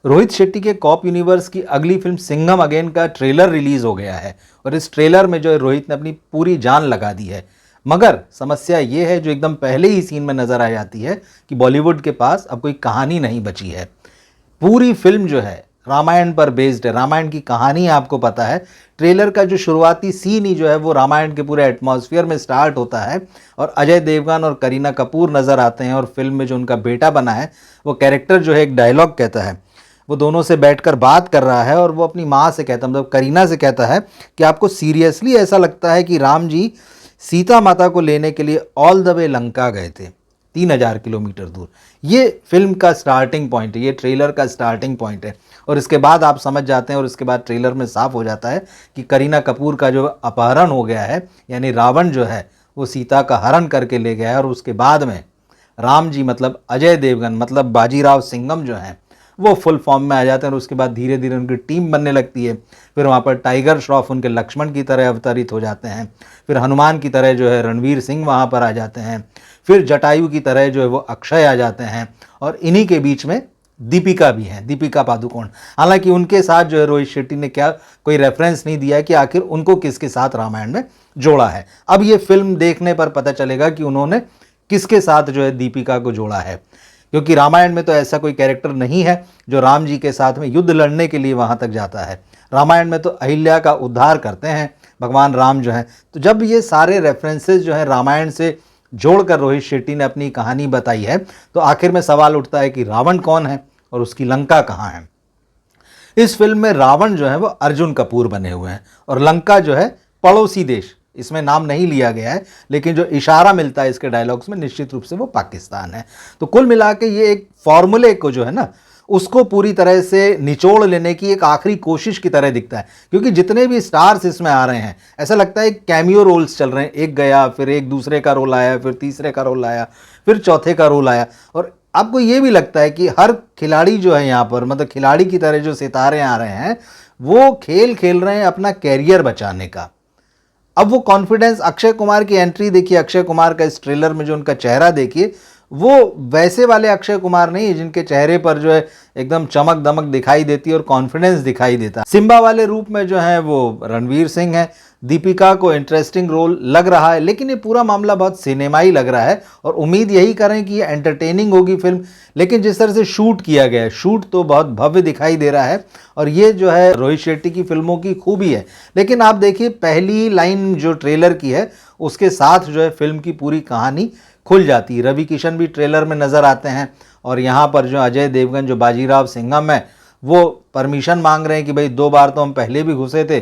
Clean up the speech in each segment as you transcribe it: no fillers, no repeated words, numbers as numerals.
रोहित शेट्टी के cop universe की अगली फिल्म सिंघम अगेन का ट्रेलर रिलीज हो गया है और इस ट्रेलर में जो है रोहित ने अपनी पूरी जान लगा दी है। मगर समस्या ये है जो एकदम पहले ही सीन में नजर आ जाती है कि बॉलीवुड के पास अब कोई कहानी नहीं बची है। पूरी फिल्म जो है रामायण पर बेस्ड है, रामायण की कहानी आपको पता है। ट्रेलर का जो शुरुआती सीन ही जो है वो रामायण के पूरे एटमॉस्फेयर में स्टार्ट होता है और अजय देवगन और करीना कपूर नज़र आते हैं और फिल्म में जो उनका बेटा बना है वो कैरेक्टर जो है एक डायलॉग कहता है, वो दोनों से बैठकर बात कर रहा है और वो अपनी माँ से कहता है, मतलब करीना से कहता है कि आपको सीरियसली ऐसा लगता है कि राम जी सीता माता को लेने के लिए ऑल द वे लंका गए थे 3000 किलोमीटर दूर। ये फिल्म का स्टार्टिंग पॉइंट है, ये ट्रेलर का स्टार्टिंग पॉइंट है और इसके बाद आप समझ जाते हैं और इसके बाद ट्रेलर में साफ हो जाता है कि करीना कपूर का जो अपहरण हो गया है, यानी रावण जो है वो सीता का हरण करके ले गया है और उसके बाद में राम जी मतलब अजय देवगन मतलब बाजीराव सिंघम जो हैं वो फुल फॉर्म में आ जाते हैं और उसके बाद धीरे धीरे उनकी टीम बनने लगती है। फिर वहाँ पर टाइगर श्रॉफ उनके लक्ष्मण की तरह अवतरित हो जाते हैं, फिर हनुमान की तरह जो है रणवीर सिंह वहाँ पर आ जाते हैं, फिर जटायु की तरह जो है वो अक्षय आ जाते हैं और इन्हीं के बीच में दीपिका भी हैं, दीपिका पादुकोण। हालांकि उनके साथ जो है रोहित शेट्टी ने क्या कोई रेफरेंस नहीं दिया है कि आखिर उनको किसके साथ रामायण में जोड़ा है। अब ये फिल्म देखने पर पता चलेगा कि उन्होंने किसके साथ जो है दीपिका को जोड़ा है, क्योंकि रामायण में तो ऐसा कोई कैरेक्टर नहीं है जो राम जी के साथ में युद्ध लड़ने के लिए वहाँ तक जाता है। रामायण में तो अहिल्या का उद्धार करते हैं भगवान राम जो हैं। तो जब ये सारे रेफरेंसेस जो हैं रामायण से जोड़कर रोहित शेट्टी ने अपनी कहानी बताई है तो आखिर में सवाल उठता है कि रावण कौन है और उसकी लंका कहाँ है। इस फिल्म में रावण जो है वो अर्जुन कपूर बने हुए हैं और लंका जो है पड़ोसी देश, इसमें नाम नहीं लिया गया है लेकिन जो इशारा मिलता है इसके डायलॉग्स में निश्चित रूप से वो पाकिस्तान है। तो कुल मिला के ये एक फॉर्मूले को जो है ना उसको पूरी तरह से निचोड़ लेने की एक आखिरी कोशिश की तरह दिखता है, क्योंकि जितने भी स्टार्स इसमें आ रहे हैं ऐसा लगता है कैमियो रोल्स चल रहे हैं, एक गया फिर एक दूसरे का रोल आया फिर तीसरे का रोल आया फिर चौथे का रोल आया और आपको ये भी लगता है कि हर खिलाड़ी जो है यहाँ पर मतलब खिलाड़ी की तरह जो सितारे आ रहे हैं वो खेल खेल रहे हैं अपना कैरियर बचाने का। अब वो कॉन्फिडेंस, अक्षय कुमार की एंट्री देखिए, अक्षय कुमार का इस ट्रेलर में जो उनका चेहरा देखिए वो वैसे वाले अक्षय कुमार नहीं है जिनके चेहरे पर जो है एकदम चमक दमक दिखाई देती है और कॉन्फिडेंस दिखाई देता है। सिम्बा वाले रूप में जो है वो रणवीर सिंह है। दीपिका को इंटरेस्टिंग रोल लग रहा है लेकिन ये पूरा मामला बहुत सिनेमाई लग रहा है और उम्मीद यही करें कि ये एंटरटेनिंग होगी फिल्म। लेकिन जिस तरह से शूट किया गया है, शूट तो बहुत भव्य दिखाई दे रहा है और ये जो है रोहित शेट्टी की फिल्मों की खूबी है। लेकिन आप देखिए पहली लाइन जो ट्रेलर की है उसके साथ जो है फिल्म की पूरी कहानी खुल जाती है। रवि किशन भी ट्रेलर में नज़र आते हैं और यहाँ पर जो अजय देवगन जो बाजीराव सिंघम है वो परमिशन मांग रहे हैं कि भाई 2 बार तो हम पहले भी घुसे थे,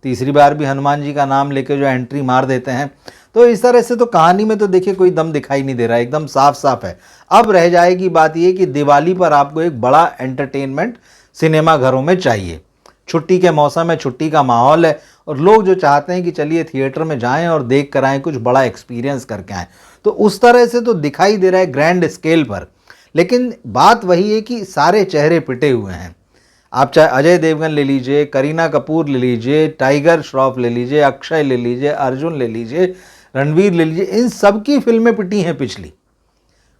तीसरी बार भी हनुमान जी का नाम लेके जो एंट्री मार देते हैं। तो इस तरह से तो कहानी में तो देखिए कोई दम दिखाई नहीं दे रहा है, एकदम साफ साफ है। अब रह जाएगी बात ये कि दिवाली पर आपको एक बड़ा एंटरटेनमेंट सिनेमा घरों में चाहिए। छुट्टी के मौसम में छुट्टी का माहौल है और लोग जो चाहते हैं कि चलिए थिएटर में जाएं और देख कर आएँ, कुछ बड़ा एक्सपीरियंस करके आएँ, तो उस तरह से तो दिखाई दे रहा है ग्रैंड स्केल पर। लेकिन बात वही है कि सारे चेहरे पिटे हुए हैं। आप चाहे अजय देवगन ले लीजिए, करीना कपूर ले लीजिए, टाइगर श्रॉफ ले लीजिए, अक्षय ले लीजिए, अर्जुन ले लीजिए, रणवीर ले लीजिए, इन सबकी फिल्में पिटी हैं पिछली।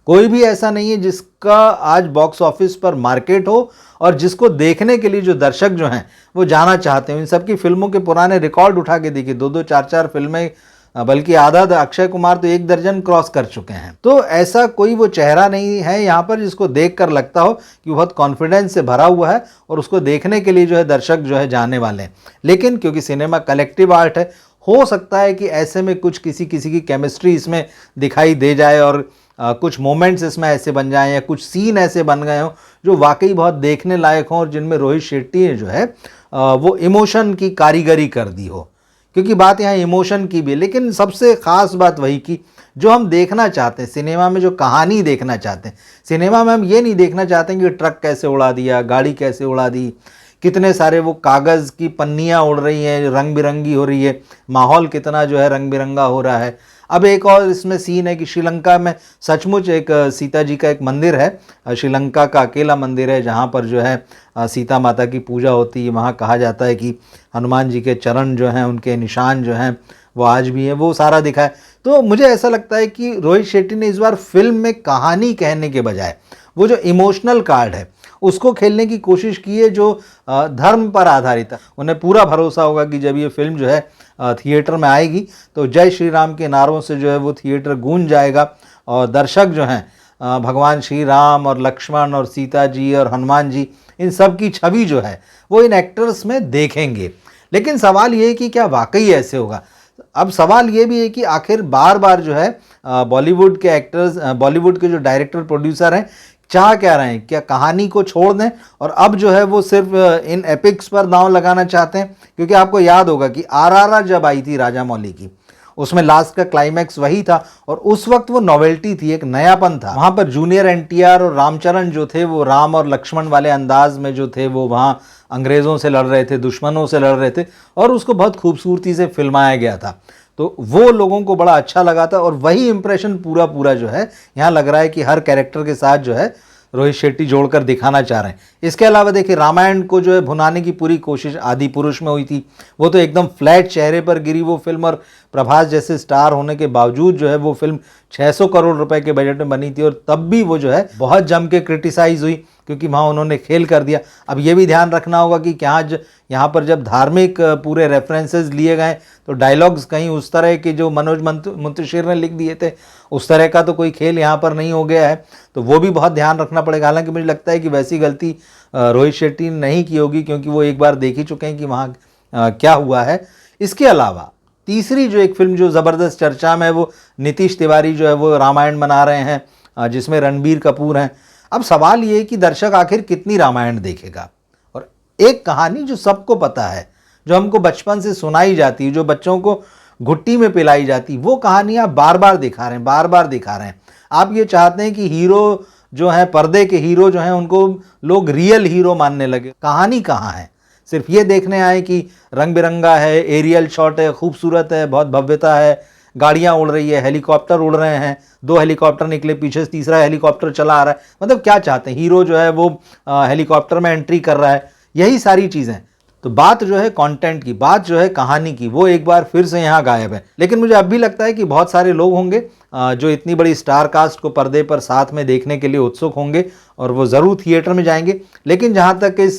कोई भी ऐसा नहीं है जिसका आज बॉक्स ऑफिस पर मार्केट हो और जिसको देखने के लिए जो दर्शक जो हैं वो जाना चाहते हैं। इन सबकी फिल्मों के पुराने रिकॉर्ड उठा के देखिए, 2-2 4-4 फिल्में, बल्कि आधा अक्षय कुमार तो 1 दर्जन क्रॉस कर चुके हैं। तो ऐसा कोई वो चेहरा नहीं है यहाँ पर जिसको देखकर लगता हो कि बहुत कॉन्फिडेंस से भरा हुआ है और उसको देखने के लिए जो है दर्शक जो है जाने वाले हैं। लेकिन क्योंकि सिनेमा कलेक्टिव आर्ट है, हो सकता है कि ऐसे में कुछ किसी की केमिस्ट्री इसमें दिखाई दे जाए और कुछ मोमेंट्स इसमें ऐसे बन जाएं या कुछ सीन ऐसे बन गए हों जो वाकई बहुत देखने लायक हों और जिनमें रोहित शेट्टी ने जो है वो इमोशन की कारीगरी कर दी हो। क्योंकि बात यहाँ इमोशन की भी है, लेकिन सबसे ख़ास बात वही की जो हम देखना चाहते हैं सिनेमा में, जो कहानी देखना चाहते हैं सिनेमा में। हम ये नहीं देखना चाहते हैं कि ट्रक कैसे उड़ा दिया, गाड़ी कैसे उड़ा दी, कितने सारे वो कागज़ की पन्नियाँ उड़ रही हैं, रंग बिरंगी हो रही है, माहौल कितना जो है रंग बिरंगा हो रहा है। अब एक और इसमें सीन है कि श्रीलंका में सचमुच एक सीता जी का एक मंदिर है, श्रीलंका का अकेला मंदिर है जहाँ पर जो है सीता माता की पूजा होती है। वहाँ कहा जाता है कि हनुमान जी के चरण जो हैं, उनके निशान जो हैं वो आज भी हैं, वो सारा दिखा है। तो मुझे ऐसा लगता है कि रोहित शेट्टी ने इस बार फिल्म में कहानी कहने के बजाय वो जो इमोशनल कार्ड है उसको खेलने की कोशिश की है जो धर्म पर आधारित है। उन्हें पूरा भरोसा होगा कि जब ये फिल्म जो है थिएटर में आएगी तो जय श्री राम के नारों से जो है वो थिएटर गूंज जाएगा और दर्शक जो हैं भगवान श्री राम और लक्ष्मण और सीता जी और हनुमान जी, इन सब की छवि जो है वो इन एक्टर्स में देखेंगे। लेकिन सवाल ये है कि क्या वाकई ऐसे होगा? अब सवाल ये भी है कि आखिर बार बार जो है बॉलीवुड के एक्टर्स, बॉलीवुड के जो डायरेक्टर प्रोड्यूसर हैं, चाह क्या रहे हैं? क्या कहानी को छोड़ दें और अब जो है वो सिर्फ इन एपिक्स पर दांव लगाना चाहते हैं? क्योंकि आपको याद होगा कि आरआरआर जब आई थी राजा मौली की, उसमें लास्ट का क्लाइमैक्स वही था और उस वक्त वो नॉवेल्टी थी, एक नयापन था। वहाँ पर जूनियर एनटीआर और रामचरण जो थे वो राम और लक्ष्मण वाले अंदाज में जो थे वो वहाँ अंग्रेज़ों से लड़ रहे थे, दुश्मनों से लड़ रहे थे और उसको बहुत खूबसूरती से फिल्माया गया था। तो वो लोगों को बड़ा अच्छा लगा था और वही इंप्रेशन पूरा जो है यहाँ लग रहा है कि हर कैरेक्टर के साथ जो है रोहित शेट्टी जोड़कर दिखाना चाह रहे हैं। इसके अलावा देखिए, रामायण को जो है भुनाने की पूरी कोशिश आदि पुरुष में हुई थी, वो तो एकदम फ्लैट चेहरे पर गिरी वो फिल्म और प्रभास जैसे स्टार होने के बावजूद जो है वो फिल्म 600 करोड़ रुपए के बजट में बनी थी और तब भी वो जो है बहुत जम के क्रिटिसाइज हुई क्योंकि वहाँ उन्होंने खेल कर दिया। अब ये भी ध्यान रखना होगा कि क्या यहाँ पर जब धार्मिक पूरे रेफरेंसेस लिए गए तो डायलॉग्स कहीं उस तरह के जो मनोज मुंतशिर ने लिख दिए थे उस तरह का तो कोई खेल यहाँ पर नहीं हो गया है, तो वो भी बहुत ध्यान रखना पड़ेगा। हालांकि मुझे लगता है कि वैसी गलती रोहित शेट्टी ने नहीं की होगी क्योंकि वो एक बार देख ही चुके हैं कि वहाँ क्या हुआ है। इसके अलावा तीसरी जो एक फिल्म जो ज़बरदस्त चर्चा में है वो नीतीश तिवारी जो है वो रामायण बना रहे हैं जिसमें रणबीर कपूर हैं। अब सवाल ये है कि दर्शक आखिर कितनी रामायण देखेगा? और एक कहानी जो सबको पता है, जो हमको बचपन से सुनाई जाती है, जो बच्चों को घुट्टी में पिलाई जाती, वो कहानी आप बार बार दिखा रहे हैं। आप ये चाहते हैं कि हीरो जो हैं, पर्दे के हीरो जो हैं, उनको लोग रियल हीरो मानने लगे। कहानी कहाँ है? सिर्फ ये देखने आए कि रंग बिरंगा है, एरियल शॉट है, खूबसूरत है, बहुत भव्यता है, गाड़ियाँ उड़ रही है, हेलीकॉप्टर उड़ रहे हैं, 2 हेलीकॉप्टर निकले, पीछे से तीसरा हेलीकॉप्टर चला आ रहा है। मतलब क्या चाहते हैं? हीरो जो है वो हेलीकॉप्टर में एंट्री कर रहा है, यही सारी चीज़ें। तो बात जो है कंटेंट की, बात जो है कहानी की, वो एक बार फिर से यहाँ गायब है। लेकिन मुझे अब भी लगता है कि बहुत सारे लोग होंगे जो इतनी बड़ी स्टार कास्ट को पर्दे पर साथ में देखने के लिए उत्सुक होंगे और वो ज़रूर थिएटर में जाएंगे। लेकिन जहाँ तक इस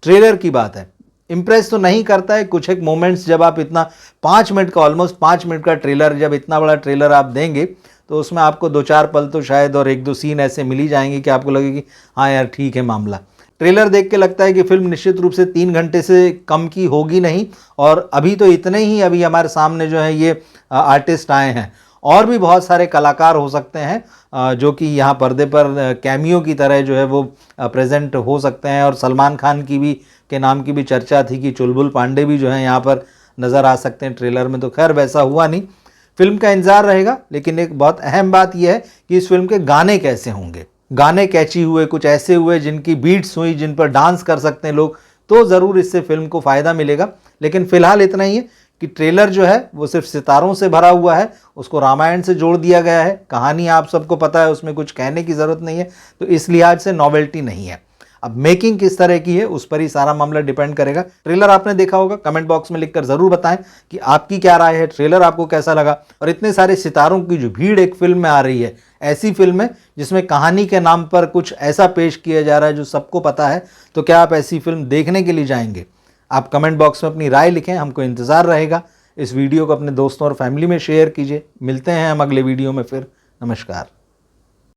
ट्रेलर की बात है, इम्प्रेस तो नहीं करता है। कुछ एक मोमेंट्स जब आप इतना 5 मिनट का, ऑलमोस्ट 5 मिनट का ट्रेलर, जब इतना बड़ा ट्रेलर आप देंगे तो उसमें आपको 2-4 पल तो शायद और 1-2 सीन ऐसे मिल ही जाएंगे कि आपको लगे कि हाँ यार ठीक है मामला। ट्रेलर देख के लगता है कि फिल्म निश्चित रूप से 3 घंटे से कम की होगी नहीं। और अभी तो इतने ही अभी हमारे सामने जो है ये आर्टिस्ट आए हैं, और भी बहुत सारे कलाकार हो सकते हैं जो कि यहाँ पर्दे पर कैमियो की तरह जो है वो प्रेजेंट हो सकते हैं। और सलमान खान की भी के नाम की भी चर्चा थी कि चुलबुल पांडे भी जो है यहाँ पर नज़र आ सकते हैं ट्रेलर में। तो खैर वैसा हुआ नहीं, फिल्म का इंतजार रहेगा। लेकिन एक बहुत अहम बात यह है कि इस फिल्म के गाने कैसे होंगे। गाने कैची हुए, कुछ ऐसे हुए जिनकी बीट्स हुई, जिन पर डांस कर सकते हैं लोग, तो ज़रूर इससे फिल्म को फ़ायदा मिलेगा। लेकिन फ़िलहाल इतना ही है कि ट्रेलर जो है वो सिर्फ सितारों से भरा हुआ है, उसको रामायण से जोड़ दिया गया है। कहानी आप सबको पता है, उसमें कुछ कहने की ज़रूरत नहीं है, तो इस लिहाज से नॉवेल्टी नहीं है। अब मेकिंग किस तरह की है उस पर ही सारा मामला डिपेंड करेगा। ट्रेलर आपने देखा होगा, कमेंट बॉक्स में लिखकर ज़रूर बताएं कि आपकी क्या राय है, ट्रेलर आपको कैसा लगा। और इतने सारे सितारों की जो भीड़ एक फिल्म में आ रही है, ऐसी फिल्म है जिसमें कहानी के नाम पर कुछ ऐसा पेश किया जा रहा है जो सबको पता है, तो क्या आप ऐसी फिल्म देखने के लिए जाएंगे? आप कमेंट बॉक्स में अपनी राय लिखें, हमको इंतज़ार रहेगा। इस वीडियो को अपने दोस्तों और फैमिली में शेयर कीजिए। मिलते हैं हम अगले वीडियो में फिर। नमस्कार।